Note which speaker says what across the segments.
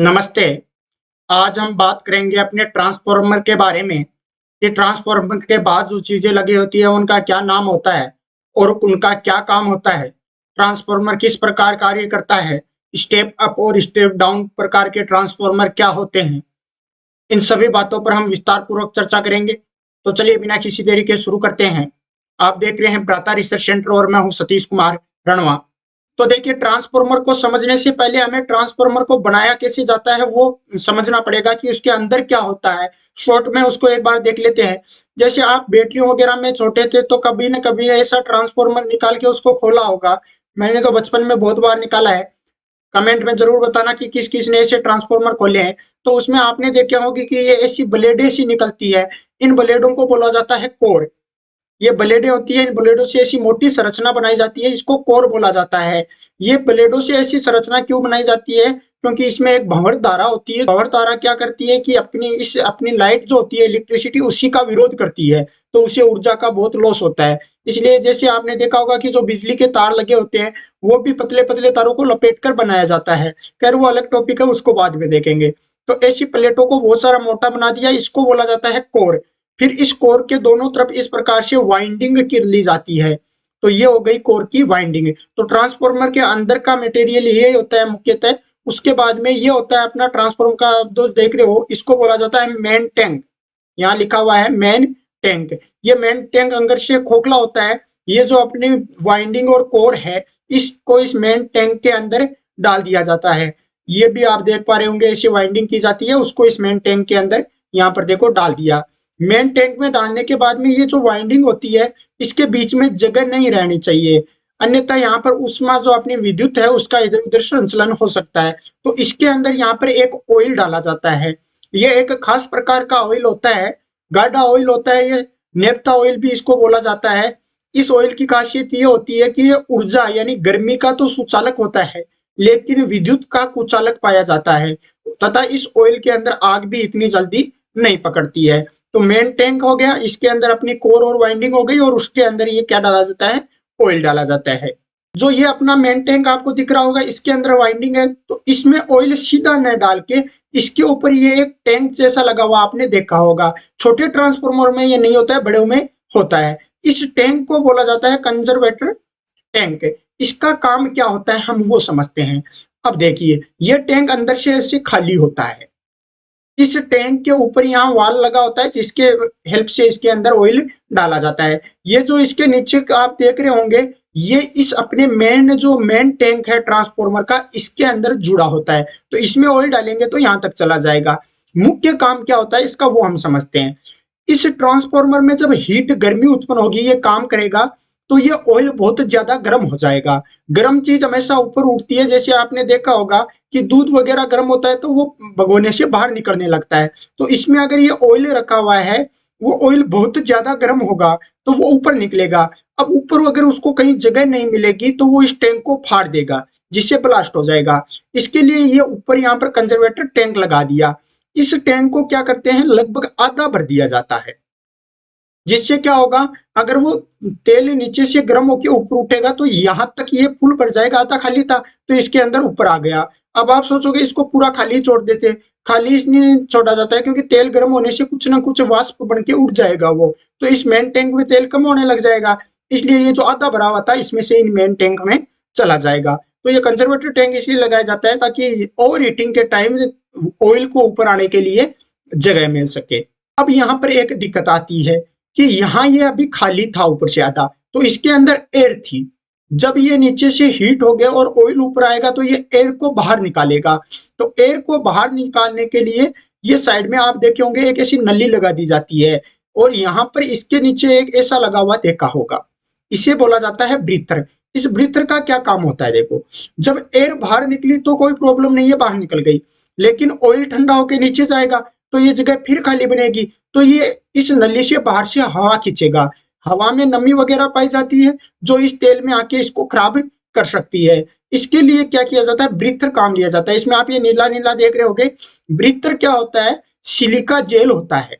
Speaker 1: नमस्ते। आज हम बात करेंगे अपने ट्रांसफार्मर के बारे में कि ट्रांसफार्मर के बाद जो चीजें लगी होती है उनका क्या नाम होता है और उनका क्या काम होता है। ट्रांसफार्मर किस प्रकार कार्य करता है। स्टेप अप और स्टेप डाउन प्रकार के ट्रांसफार्मर क्या होते हैं। इन सभी बातों पर हम विस्तार पूर्वक चर्चा करेंगे। तो चलिए बिना किसी देरी के शुरू करते हैं। आप देख रहे हैं प्राता रिसर्च सेंटर और मैं हूं सतीश कुमार रणवा। तो देखिए, ट्रांसफार्मर को समझने से पहले हमें ट्रांसफार्मर को बनाया कैसे जाता है वो समझना पड़ेगा कि उसके अंदर क्या होता है। शॉर्ट में उसको एक बार देख लेते हैं। जैसे आप बैटरी वगैरह में छोटे थे तो कभी न कभी ऐसा ट्रांसफार्मर निकाल के उसको खोला होगा। मैंने तो बचपन में बहुत बार निकाला है। कमेंट में जरूर बताना कि किस किस ने ऐसे ट्रांसफार्मर खोले हैं। तो उसमें आपने देखा होगी कि ये ऐसी ब्लेडें सी निकलती है। इन ब्लेडों को बोला जाता है कोर। ये ब्लेडें होती है, इन ब्लेडों से ऐसी मोटी संरचना बनाई जाती है, इसको कोर बोला जाता है। ये ब्लेडों से ऐसी संरचना क्यों बनाई जाती है? क्योंकि इसमें एक भंवर धारा होती है। भंवर धारा क्या करती है कि अपनी लाइट जो होती है, इलेक्ट्रिसिटी, उसी का विरोध करती है। तो उसे ऊर्जा का बहुत लॉस होता है। इसलिए जैसे आपने देखा होगा कि जो बिजली के तार लगे होते हैं वो भी पतले पतले तारों को लपेट कर बनाया जाता है। खैर वो अलग टॉपिक है, उसको बाद में देखेंगे। तो ऐसी प्लेटों को बहुत सारा मोटा बना दिया, इसको बोला जाता है कोर। फिर इस कोर के दोनों तरफ इस प्रकार से वाइंडिंग कर ली जाती है। तो ये हो गई कोर की वाइंडिंग। तो ट्रांसफार्मर के अंदर का मटेरियल ये होता है मुख्यतः। उसके बाद में ये होता है अपना ट्रांसफार्मर का, दोस्त देख रहे हो, इसको बोला जाता है मेन टैंक। यहाँ लिखा हुआ है मेन टैंक। ये मेन टैंक अंदर से खोखला होता है। ये जो अपनी वाइंडिंग और कोर है, इसको इस मेन टैंक के अंदर डाल दिया जाता है। ये भी आप देख पा रहे होंगे, ऐसी वाइंडिंग की जाती है, उसको इस मेन टैंक के अंदर यहाँ पर देखो डाल दिया। मेन टैंक में डालने के बाद में ये जो वाइंडिंग होती है, इसके बीच में जगह नहीं रहनी चाहिए। अन्यथा यहाँ पर उष्मा जो अपनी विद्युत है उसका इधर उधर संचलन हो सकता है। तो इसके अंदर यहाँ पर एक ऑयल डाला जाता है। ये एक खास प्रकार का ऑयल होता है, गाढ़ा ऑयल होता है ये। नेफ्था ऑयल भी इसको बोला जाता है। इस ऑयल की खासियत ये होती है कि ये ऊर्जा यानी गर्मी का तो सुचालक होता है, लेकिन विद्युत का कुचालक पाया जाता है। तथा इस ऑयल के अंदर आग भी इतनी जल्दी नहीं पकड़ती है। तो मेन टैंक हो गया, इसके अंदर अपनी कोर और वाइंडिंग हो गई, और उसके अंदर ये क्या डाला जाता है, ऑयल डाला जाता है। जो ये अपना मेन टैंक आपको दिख रहा होगा, इसके अंदर वाइंडिंग है, तो इसमें ऑयल सीधा न डाल के इसके ऊपर ये एक टैंक जैसा लगा हुआ आपने देखा होगा। छोटे ट्रांसफार्मर में ये नहीं होता है, बड़े में होता है। इस टैंक को बोला जाता है कंजर्वेटर टैंक। इसका काम क्या होता है हम वो समझते हैं। अब देखिए, ये टैंक अंदर से ऐसे खाली होता है। इस टैंक के ऊपर यहाँ वाल लगा होता है जिसके हेल्प से इसके अंदर ऑयल डाला जाता है। ये जो इसके नीचे आप देख रहे होंगे, ये इस अपने मेन टैंक है ट्रांसफार्मर का, इसके अंदर जुड़ा होता है। तो इसमें ऑयल डालेंगे तो यहाँ तक चला जाएगा। मुख्य काम क्या होता है इसका वो हम समझते हैं। इस ट्रांसफार्मर में जब हीट गर्मी उत्पन्न होगी, ये काम करेगा, तो ये ऑयल बहुत ज्यादा गर्म हो जाएगा। गर्म चीज हमेशा ऊपर उठती है। जैसे आपने देखा होगा कि दूध वगैरह गर्म होता है तो वो भगोने से बाहर निकलने लगता है। तो इसमें अगर ये ऑयल रखा हुआ है, वो ऑयल बहुत ज्यादा गर्म होगा तो वो ऊपर निकलेगा। अब ऊपर अगर उसको कहीं जगह नहीं मिलेगी तो वो इस टैंक को फाड़ देगा, जिससे ब्लास्ट हो जाएगा। इसके लिए ये ऊपर यहाँ पर कंजर्वेटर टैंक लगा दिया। इस टैंक को क्या करते हैं, लगभग आधा भर दिया जाता है। जिससे क्या होगा, अगर वो तेल नीचे से गर्म होकर ऊपर उठेगा तो यहां तक ये फुल भर जाएगा। आधा खाली था तो इसके अंदर ऊपर आ गया। अब आप सोचोगे इसको पूरा खाली छोड़ देते, खाली इसलिए छोड़ा जाता है क्योंकि तेल गर्म होने से कुछ ना कुछ वाष्प बन के उठ जाएगा वो, तो इस मेन टैंक में तेल कम होने लग जाएगा। इसलिए ये जो आधा भरा हुआ था इसमें से इन मेन टैंक में चला जाएगा। तो ये कंजर्वेटर टैंक इसलिए लगाया जाता है ताकि ओवर हीटिंग के टाइम ऑयल को ऊपर आने के लिए जगह मिल सके। अब यहाँ पर एक दिक्कत आती है कि यहाँ ये अभी खाली था ऊपर से आधा, तो इसके अंदर एयर थी। जब ये नीचे से हीट हो गया और ऑयल ऊपर आएगा तो ये एयर को बाहर निकालेगा। तो एयर को बाहर निकालने के लिए ये साइड में आप देखे होंगे एक ऐसी नली लगा दी जाती है, और यहाँ पर इसके नीचे एक ऐसा लगा हुआ देखा होगा, इसे बोला जाता है ब्रीथर। इस ब्रीथर का क्या काम होता है, देखो, जब एयर बाहर निकली तो कोई प्रॉब्लम नहीं है, बाहर निकल गई, लेकिन ऑयल ठंडा होकर नीचे जाएगा तो ये जगह फिर खाली बनेगी। तो ये इस नली से बाहर से हवा खींचेगा। हवा में नमी वगैरह पाई जाती है जो इस तेल में आके इसको खराब कर सकती है। इसके लिए क्या किया जाता है, ब्रीथर काम लिया जाता है। इसमें आप ये नीला नीला देख रहे होगे, ब्रीथर क्या होता है, सिलिका जेल होता है।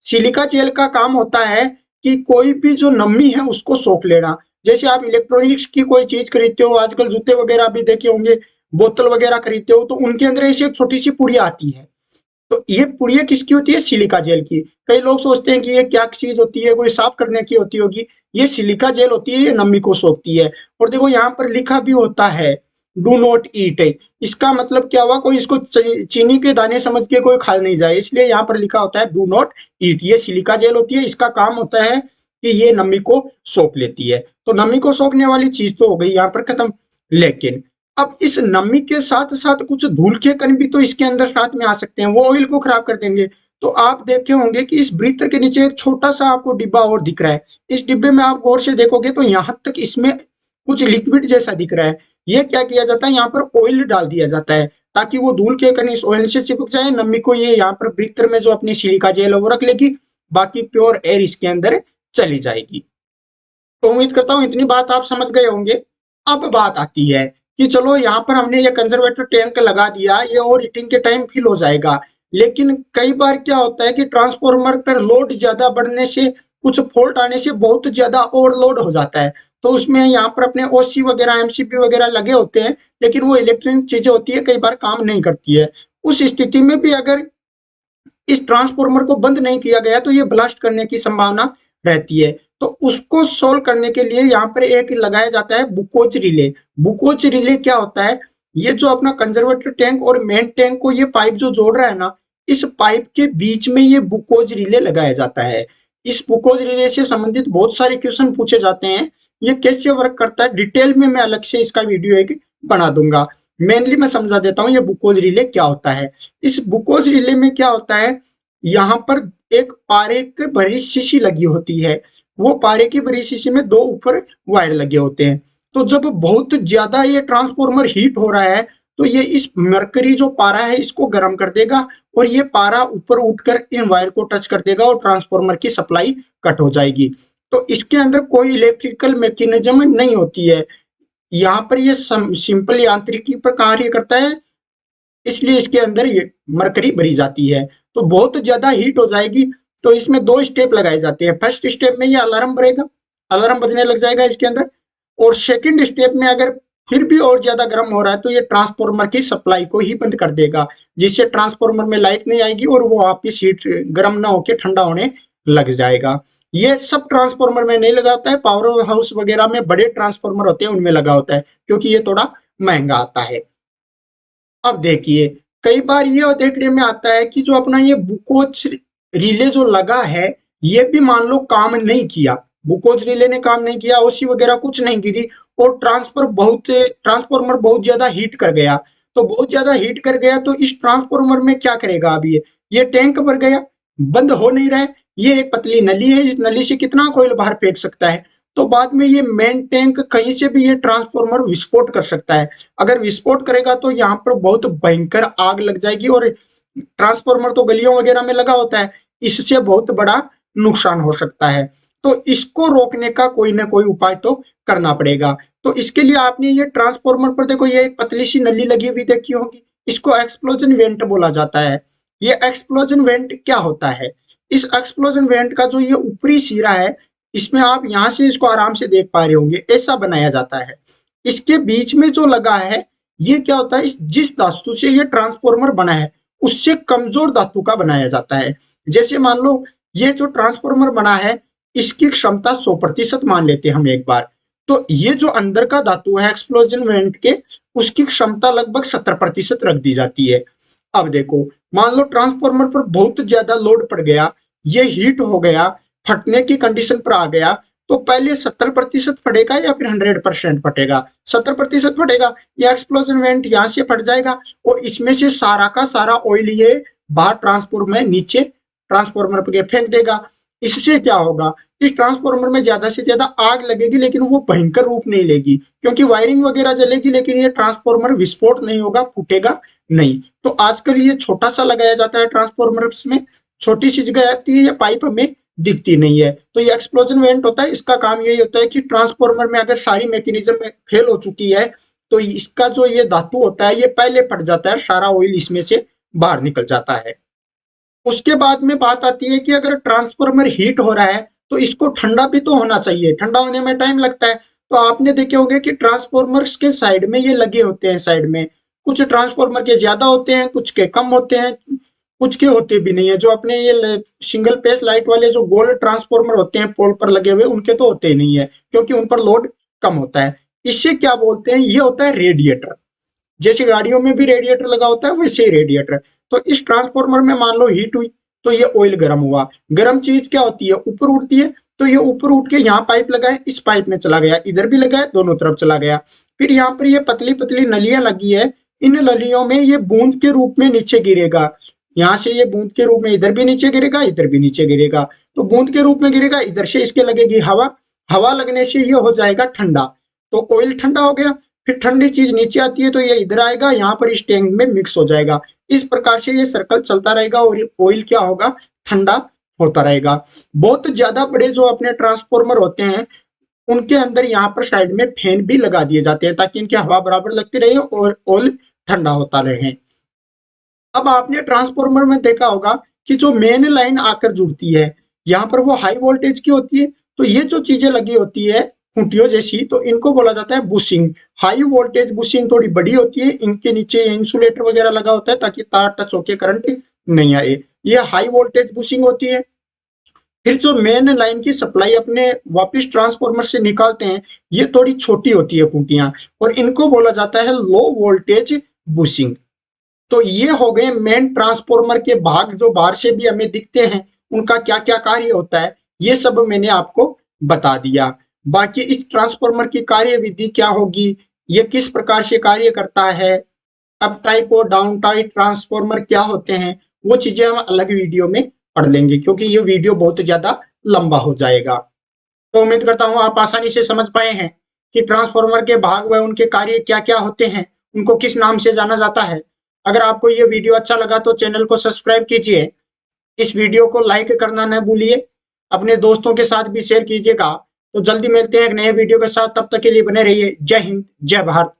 Speaker 1: सिलिका जेल का काम होता है कि कोई भी जो नमी है उसको सोख लेना। जैसे आप इलेक्ट्रॉनिक्स की कोई चीज खरीदते हो, आजकल जूते वगैरह भी देखे होंगे, बोतल वगैरह खरीदते हो तो उनके अंदर ऐसी एक छोटी सी पुड़िया आती है। तो ये पुड़िया किसकी होती है? सिलिका जेल की। कई लोग सोचते हैं कि ये क्या चीज होती है, कोई साफ करने की होती होगी। ये सिलिका जेल होती है, ये नमी को सोखती है। और देखो यहाँ पर लिखा भी होता है डू नॉट ईट। इसका मतलब क्या हुआ? कोई इसको चीनी के दाने समझ के कोई खा नहीं जाए, इसलिए यहाँ पर लिखा होता है डू नॉट ईट। ये सिलिका जेल होती है, इसका काम होता है कि ये नमी को सोख लेती है। तो नमी को सोखने वाली चीज तो हो गई यहाँ पर खत्म। लेकिन अब इस नमी के साथ साथ कुछ धूल के कण भी तो इसके अंदर साथ में आ सकते हैं, वो ऑयल को खराब कर देंगे। तो आप देखे होंगे कि इस ब्रीथर के नीचे एक छोटा सा आपको डिब्बा और दिख रहा है। इस डिब्बे में आप गौर से देखोगे तो यहाँ तक इसमें कुछ लिक्विड जैसा दिख रहा है। ये क्या किया जाता है? यहाँ पर ऑयल डाल दिया जाता है ताकि वो धूल के कण इस ऑयल से चिपक जाए, नमी को ये यहाँ पर ब्रीथर में जो अपनी सिलिका जेल है वो रख लेगी, बाकी प्योर एयर इसके अंदर चली जाएगी। तो उम्मीद करता हूँ इतनी बात आप समझ गए होंगे। अब बात आती है कि चलो यहाँ पर हमने ये कंजर्वेटर टैंक लगा दिया, ये और हीटिंग के टाइम फिल हो जाएगा। लेकिन कई बार क्या होता है कि ट्रांसफार्मर पर लोड ज्यादा बढ़ने से, कुछ फॉल्ट आने से बहुत ज्यादा ओवरलोड हो जाता है। तो उसमें यहाँ पर अपने ओसी वगैरह एमसीबी वगैरह लगे होते हैं, लेकिन वो इलेक्ट्रॉनिक चीजें होती है, कई बार काम नहीं करती है। उस स्थिति में भी अगर इस ट्रांसफार्मर को बंद नहीं किया गया तो ये ब्लास्ट करने की संभावना रहती है। तो उसको सोल्व करने के लिए यहाँ पर एक लगाया जाता है बुकोच रिले। बुकोच रिले क्या होता है? ये जो अपना कंजर्वेटर टैंक और मेन टैंक को ये पाइप जो जोड़ रहा है ना, इस पाइप के बीच में ये बुकोज रिले लगाया जाता है। इस बुकोज रिले से संबंधित बहुत सारे क्वेश्चन पूछे जाते हैं। ये कैसे वर्क करता है डिटेल में मैं अलग से इसका वीडियो एक बना दूंगा। मेनली मैं समझा देता हूँ ये बुकोज रिले क्या होता है। इस बुकोज रिले में क्या होता है, यहाँ पर एक पारे की भरी शीशी लगी होती है। वो पारे की भरी शीशी में दो ऊपर वायर लगे होते हैं। तो जब बहुत ज्यादा ये ट्रांसफार्मर हीट हो रहा है तो ये इस मरकरी जो पारा है इसको गर्म कर देगा, और ये पारा ऊपर उठकर इन वायर को टच कर देगा और ट्रांसफार्मर की सप्लाई कट हो जाएगी। तो इसके अंदर कोई इलेक्ट्रिकल मैकेनिज्म नहीं होती है। यहाँ पर ये सिंपल यांत्रिकी पर कार्य करता है, इसलिए इसके अंदर ये मरकरी भरी जाती है। तो बहुत ज्यादा हीट हो जाएगी। तो इसमें दो स्टेप लगाए जाते हैं। फर्स्ट स्टेप में ये अलार्म बजेगा, अलार्म बजने लग जाएगा इसके अंदर। और सेकंड स्टेप में अगर फिर भी और ज्यादा गर्म हो रहा है तो ये ट्रांसफार्मर की सप्लाई को ही बंद कर देगा, जिससे ट्रांसफार्मर में लाइट नहीं आएगी और वो वापिस हीट गर्म ना होकर ठंडा होने लग जाएगा। ये सब ट्रांसफार्मर में नहीं लगा होता है, पावर हाउस वगैरह में बड़े ट्रांसफार्मर होते हैं उनमें लगा होता है, क्योंकि ये थोड़ा महंगा आता है। अब देखिए, कई बार ये देखने में आता है कि जो अपना ये बुकोच रिले जो लगा है, ये भी मान लो काम नहीं किया, बुकोच रिले ने काम नहीं किया, ओसी वगैरह कुछ नहीं गिरी, और ट्रांसफार्मर बहुत ज्यादा हीट कर गया। तो बहुत ज्यादा हीट कर गया तो इस ट्रांसफार्मर में क्या करेगा? अब ये टैंक भर गया, बंद हो नहीं रहा है। ये एक पतली नली है, इस नली से कितना कोयल बाहर फेंक सकता है? तो बाद में ये मेन टैंक कहीं से भी ये ट्रांसफार्मर विस्फोट कर सकता है। अगर विस्फोट करेगा तो यहाँ पर बहुत भयंकर आग लग जाएगी, और ट्रांसफार्मर तो गलियों वगैरह में लगा होता है, इससे बहुत बड़ा नुकसान हो सकता है। तो इसको रोकने का कोई ना कोई उपाय तो करना पड़ेगा। तो इसके लिए आपने ये ट्रांसफार्मर पर देखो, ये एक पतली सी नली लगी हुई देखी होगी, इसको एक्सप्लोजन वेंट बोला जाता है। ये एक्सप्लोजन वेंट क्या होता है? इस एक्सप्लोजन वेंट का जो ये ऊपरी सिरा है, इसमें आप यहाँ से इसको आराम से देख पा रहे होंगे, ऐसा बनाया जाता है। इसके बीच में जो लगा है, ये क्या होता है, जिस धातु से ये ट्रांसफार्मर बना है उससे कमजोर धातु का बनाया जाता है। जैसे मान लो ये जो ट्रांसफार्मर बना है, इसकी क्षमता 100% मान लेते हैं हम एक बार। तो ये जो अंदर का धातु है एक्सप्लोजन वेंट के, उसकी क्षमता लगभग 70% रख दी जाती है। अब देखो, मान लो ट्रांसफार्मर पर बहुत ज्यादा लोड पड़ गया, ये हीट हो गया, फटने की कंडीशन पर आ गया, तो पहले 70% फटेगा या फिर 100% फटेगा? 70% फटेगा। ये एक्सप्लोजन वेंट यहाँ से फट जाएगा और इसमें से सारा का सारा ऑयल ये बाहर ट्रांसफार्मर में नीचे ट्रांसफार्मर पे फेंक देगा। इससे क्या होगा, इस ट्रांसफार्मर में ज्यादा से ज्यादा आग लगेगी, लेकिन वो भयंकर रूप नहीं लेगी, क्योंकि वायरिंग वगैरह जलेगी, लेकिन ये ट्रांसफार्मर विस्फोट नहीं होगा, फूटेगा नहीं। तो आजकल ये छोटा सा लगाया जाता है ट्रांसफार्मर्स में, छोटी सी जगह आती है, ये पाइप हमें दिखती नहीं है। तो ये एक्सप्लोजन वेंट होता है, इसका काम यही होता है कि ट्रांसफार्मर में अगर सारी मैकेनिज्म फेल हो चुकी है तो इसका जो ये धातु होता है ये पहले फट जाता है, सारा ऑयल इसमें से बाहर निकल जाता है। उसके बाद में बात आती है कि अगर ट्रांसफार्मर हीट हो रहा है तो इसको ठंडा भी तो होना चाहिए, ठंडा होने में टाइम लगता है। तो आपने देखे होंगे कि ट्रांसफार्मर्स के साइड में ये लगे होते हैं, साइड में कुछ ट्रांसफार्मर के ज्यादा होते हैं, कुछ के कम होते हैं, कुछ के होते भी नहीं है। जो अपने ये सिंगल फेस लाइट वाले जो गोल ट्रांसफार्मर होते हैं पोल पर लगे हुए, उनके तो होते ही नहीं है, क्योंकि उन पर लोड कम होता है। इससे क्या बोलते हैं, ये होता है रेडिएटर। जैसे गाड़ियों में भी रेडिएटर लगा होता है, वैसे ही रेडिएटर। तो इस ट्रांसफार्मर में मान लो हीट हुई, तो ये ऑयल गर्म हुआ। गर्म चीज क्या होती है, ऊपर उठती है, तो ये ऊपर उठ के यहाँ पाइप लगा है, इस पाइप में चला गया, इधर भी लगा है, दोनों तरफ चला गया। फिर यहाँ पर ये पतली पतली नलियां लगी है, इन नलियों में ये बूंद के रूप में नीचे गिरेगा। यहाँ से ये बूंद के रूप में इधर भी नीचे गिरेगा, इधर भी नीचे गिरेगा। तो बूंद के रूप में गिरेगा, इधर से इसके लगेगी हवा, हवा लगने से ये हो जाएगा ठंडा, तो ऑयल ठंडा हो गया। फिर ठंडी चीज नीचे आती है, तो ये इधर आएगा, यहाँ पर इस टैंक में मिक्स हो जाएगा। इस प्रकार से ये सर्कल चलता रहेगा और ये ऑयल क्या होगा, ठंडा होता रहेगा। बहुत ज्यादा बड़े जो अपने ट्रांसफॉर्मर होते हैं, उनके अंदर यहाँ पर साइड में फैन भी लगा दिए जाते हैं, ताकि इनकी हवा बराबर लगती रहे और ऑयल ठंडा होता रहे। अब आपने ट्रांसफार्मर में देखा होगा कि जो मेन लाइन आकर जुड़ती है, यहाँ पर वो हाई वोल्टेज की होती है। तो ये जो चीजें लगी होती है खूंटियों जैसी, तो इनको बोला जाता है बुशिंग। हाई वोल्टेज बुशिंग थोड़ी बड़ी होती है, इनके नीचे इंसुलेटर वगैरह लगा होता है, ताकि तार टच होके करंट नहीं आए। ये हाई वोल्टेज बुशिंग होती है। फिर जो मेन लाइन की सप्लाई अपने वापिस ट्रांसफार्मर से निकालते हैं, ये थोड़ी छोटी होती है खूंटियां, और इनको बोला जाता है लो वोल्टेज बुशिंग। तो ये हो गए मेन ट्रांसफार्मर के भाग, जो बाहर से भी हमें दिखते हैं, उनका क्या क्या कार्य होता है, ये सब मैंने आपको बता दिया। बाकी इस ट्रांसफार्मर की कार्य विधि क्या होगी, ये किस प्रकार से कार्य करता है, अप टाइप और डाउन टाइप ट्रांसफार्मर क्या होते हैं, वो चीजें हम अलग वीडियो में पढ़ लेंगे, क्योंकि ये वीडियो बहुत ज्यादा लंबा हो जाएगा। तो उम्मीद करता हूँ आप आसानी से समझ पाए हैं कि ट्रांसफार्मर के भाग व उनके कार्य क्या क्या होते हैं, उनको किस नाम से जाना जाता है। अगर आपको ये वीडियो अच्छा लगा तो चैनल को सब्सक्राइब कीजिए, इस वीडियो को लाइक करना न भूलिए, अपने दोस्तों के साथ भी शेयर कीजिएगा। तो जल्दी मिलते हैं एक नए वीडियो के साथ, तब तक के लिए बने रहिए। जय हिंद, जय भारत।